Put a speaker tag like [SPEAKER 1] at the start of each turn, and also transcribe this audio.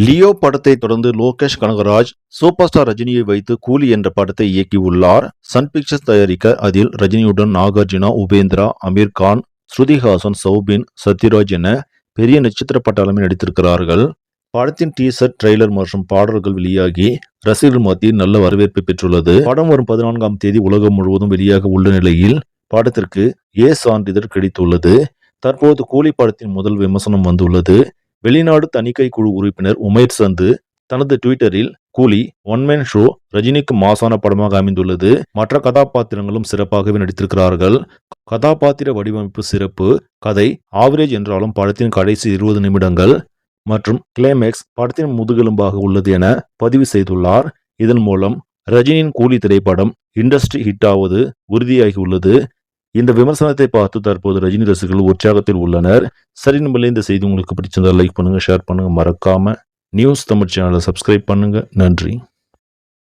[SPEAKER 1] Leo படத்தை தொடர்ந்து Lokesh Kanagaraj super star ரஜினியை வைத்து கூலி என்ற படத்தை இயக்கியுள்ளார். சன் பிக்சர்ஸ் தயாரிக்க அதில் ரஜினியுடன் நாகார்ஜுனா, உபேந்திரா, அமீர் கான், ஸ்ருதிஹாசன், சௌபின், சத்யராஜ் என பெரிய நட்சத்திர பட்டாளமே நடித்திருக்கிறார்கள். படத்தின் டீசர், ட்ரெய்லர் மற்றும் பாடல்கள் வெளியாகி ரசிகர்கள் மத்தியில் நல்ல வரவேற்பை பெற்றுள்ளது. படம் வரும் 14ஆம் தேதி உலகம் முழுவதும் வெளியாக உள்ள நிலையில் படத்திற்கு ஏ சான்றிதழ் கிடைத்துள்ளது. தற்போது கூலி படத்தின் முதல் விமர்சனம் வந்துள்ளது. வெளிநாடு தணிக்கை குழு உறுப்பினர் உமேர் சந்து தனது ட்விட்டரில் கூலி ஒன்மேன் ஷோ ரஜினிக்கு மாசான படமாக அமைந்துள்ளது. மற்ற கதாபாத்திரங்களும் சிறப்பாகவே நடித்திருக்கிறார்கள். கதாபாத்திர வடிவமைப்பு சிறப்பு, கதை ஆவரேஜ் என்றாலும் படத்தின் கடைசி 20 நிமிடங்கள் மற்றும் கிளைமேக்ஸ் படத்தின் முதுகெலும்பாக உள்ளது என பதிவு செய்துள்ளார். இதன் மூலம் ரஜினியின் கூலி திரைப்படம் இண்டஸ்ட்ரி ஹிட் ஆவது உறுதியாகி உள்ளது. இந்த விமர்சனத்தை பார்த்து தற்போது ரஜினி ரசிகர்கள் உற்சாகத்தில் உள்ளனர். சரி, நம்மளே இந்த செய்தி உங்களுக்கு பிடிச்சிருந்தா லைக் பண்ணுங்க, ஷேர் பண்ணுங்க, மறக்காம நியூஸ் தமிழ் சேனலை சப்ஸ்கிரைப் பண்ணுங்க. நன்றி.